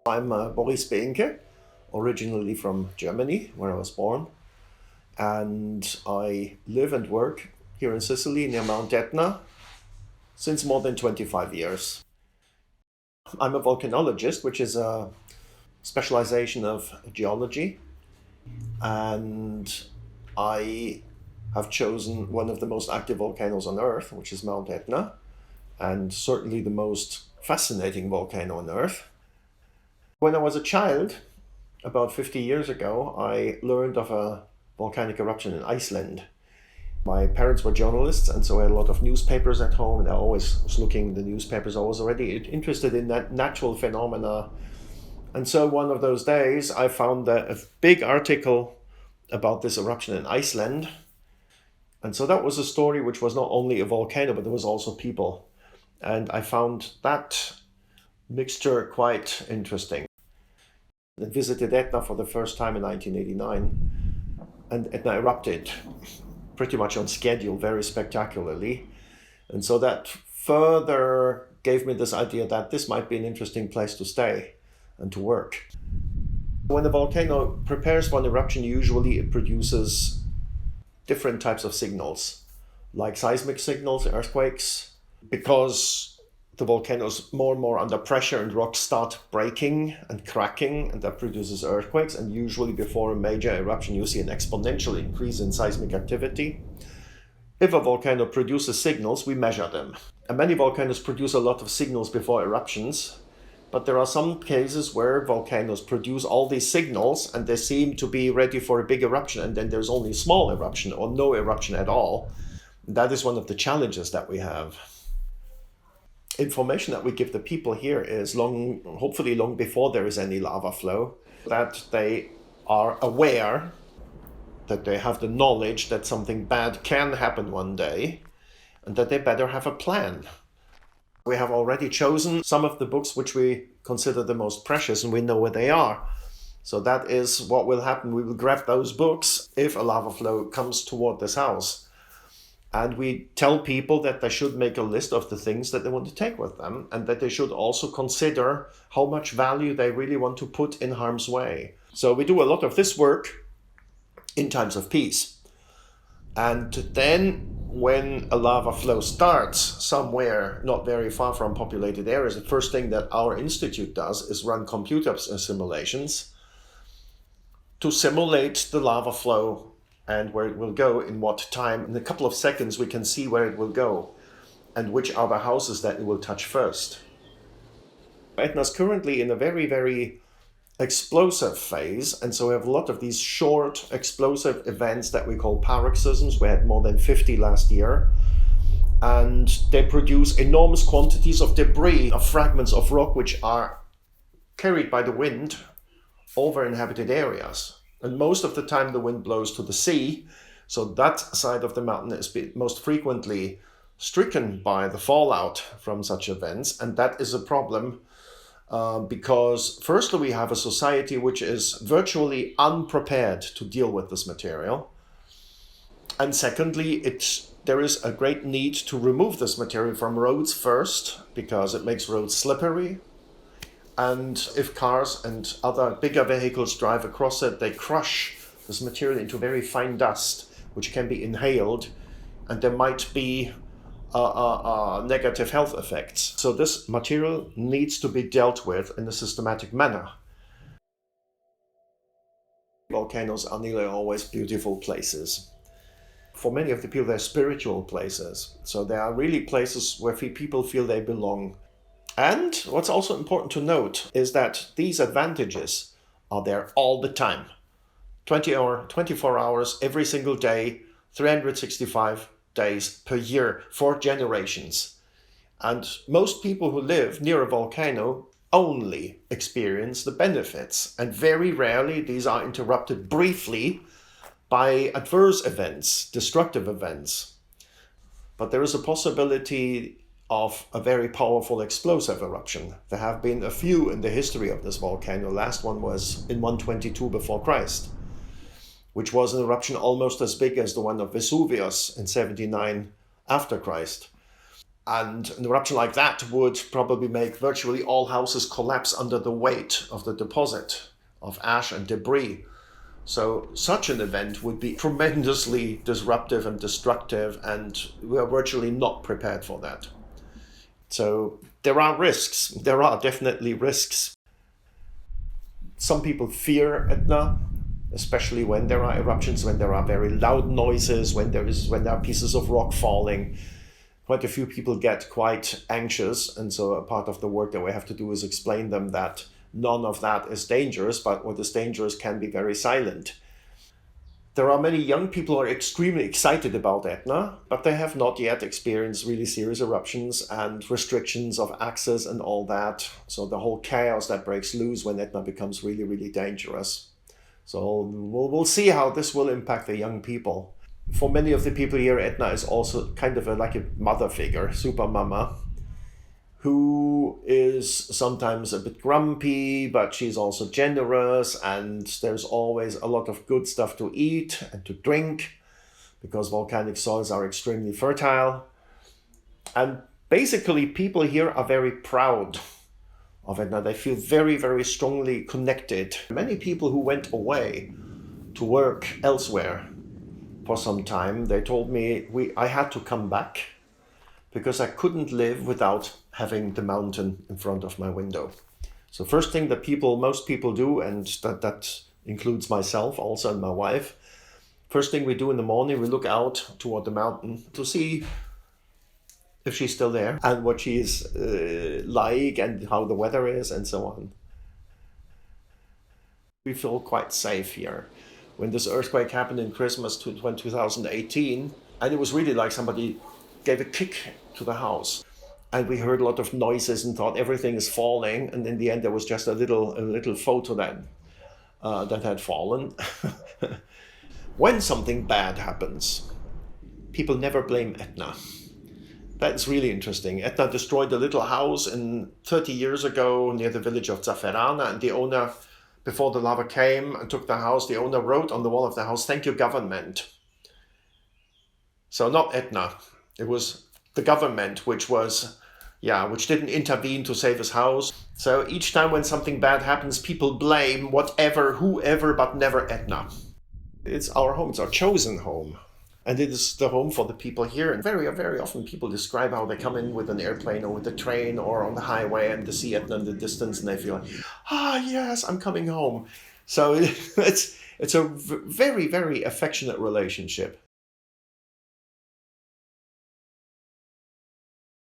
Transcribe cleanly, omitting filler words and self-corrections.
I'm Boris Behncke, originally from Germany, where I was born. And I live and work here in Sicily near Mount Etna since more than 25 years. I'm a volcanologist, which is a specialization of geology. And I have chosen one of the most active volcanoes on Earth, which is Mount Etna, and certainly the most fascinating volcano on Earth. When I was a child, about 50 years ago, I learned of a volcanic eruption in Iceland. My parents were journalists, and so I had a lot of newspapers at home, and I always was looking at the newspapers. I was already interested in that natural phenomena. And so one of those days, I found a big article about this eruption in Iceland. And so that was a story which was not only a volcano, but there was also people. And I found that mixture quite interesting. I visited Etna for the first time in 1989, and Etna erupted pretty much on schedule, very spectacularly. And so that further gave me this idea that this might be an interesting place to stay and to work. When a volcano prepares for an eruption, usually it produces different types of signals, like seismic signals, earthquakes, because the volcano is more and more under pressure and rocks start breaking and cracking, and that produces earthquakes. And usually before a major eruption, you see an exponential increase in seismic activity. If a volcano produces signals, we measure them. And many volcanoes produce a lot of signals before eruptions, but there are some cases where volcanoes produce all these signals and they seem to be ready for a big eruption, and then there's only a small eruption or no eruption at all. That is one of the challenges that we have. Information that we give the people here is hopefully long before there is any lava flow, that they are aware, that they have the knowledge that something bad can happen one day, and that they better have a plan. We have already chosen some of the books which we consider the most precious, and we know where they are. So that is what will happen. We will grab those books if a lava flow comes toward this house. And we tell people that they should make a list of the things that they want to take with them, and that they should also consider how much value they really want to put in harm's way. So we do a lot of this work in times of peace. And then when a lava flow starts somewhere not very far from populated areas, the first thing that our institute does is run computer simulations to simulate the lava flow and where it will go, in what time. In a couple of seconds, we can see where it will go and which are the houses that it will touch first. Etna is currently in a very, very explosive phase, and so we have a lot of these short explosive events that we call paroxysms. We had more than 50 last year, and they produce enormous quantities of debris, of fragments of rock, which are carried by the wind over inhabited areas. And most of the time the wind blows to the sea, so that side of the mountain is most frequently stricken by the fallout from such events. And that is a problem because firstly, we have a society which is virtually unprepared to deal with this material. And secondly, there is a great need to remove this material from roads first, because it makes roads slippery. And if cars and other bigger vehicles drive across it, they crush this material into very fine dust, which can be inhaled, and there might be negative health effects. So this material needs to be dealt with in a systematic manner. Volcanoes are nearly always beautiful places. For many of the people, they're spiritual places. So they are really places where people feel they belong. And what's also important to note is that these advantages are there all the time. 24 hours every single day, 365 days per year for generations. And most people who live near a volcano only experience the benefits. And very rarely these are interrupted briefly by adverse events, destructive events. But there is a possibility of a very powerful explosive eruption. There have been a few in the history of this volcano. The last one was in 122 before Christ, which was an eruption almost as big as the one of Vesuvius in 79 after Christ. And an eruption like that would probably make virtually all houses collapse under the weight of the deposit of ash and debris. So such an event would be tremendously disruptive and destructive, and we are virtually not prepared for that. So there are risks. There are definitely risks. Some people fear Etna, especially when there are eruptions, when there are very loud noises, when there are pieces of rock falling. Quite a few people get quite anxious, and so a part of the work that we have to do is explain them that none of that is dangerous, but what is dangerous can be very silent. There are many young people who are extremely excited about Etna, but they have not yet experienced really serious eruptions and restrictions of access and all that. So the whole chaos that breaks loose when Etna becomes really, really dangerous. So we'll see how this will impact the young people. For many of the people here, Etna is also kind of like a mother figure, super mama, who is sometimes a bit grumpy, but she's also generous, and there's always a lot of good stuff to eat and to drink because volcanic soils are extremely fertile. And basically, people here are very proud of Etna. They feel very, very strongly connected. Many people who went away to work elsewhere for some time, they told me I had to come back because I couldn't live without having the mountain in front of my window. So first thing that most people do, and that includes myself also and my wife, first thing we do in the morning, we look out toward the mountain to see if she's still there and what she is like and how the weather is and so on. We feel quite safe here. When this earthquake happened in Christmas 2018, and it was really like somebody gave a kick to the house. And we heard a lot of noises and thought everything is falling. And in the end, there was just a little photo that had fallen. When something bad happens, people never blame Etna. That's really interesting. Etna destroyed a little house 30 years ago near the village of Zafferana, and the owner, before the lava came and took the house, the owner wrote on the wall of the house, "Thank you, government." So not Etna. It was the government which didn't intervene to save his house. So each time when something bad happens, people blame whoever, but never Etna. It's our home, it's our chosen home. And it is the home for the people here. And very, very often people describe how they come in with an airplane or with a train or on the highway and they see Etna in the distance and they feel like, yes, I'm coming home. So it's a very, very affectionate relationship.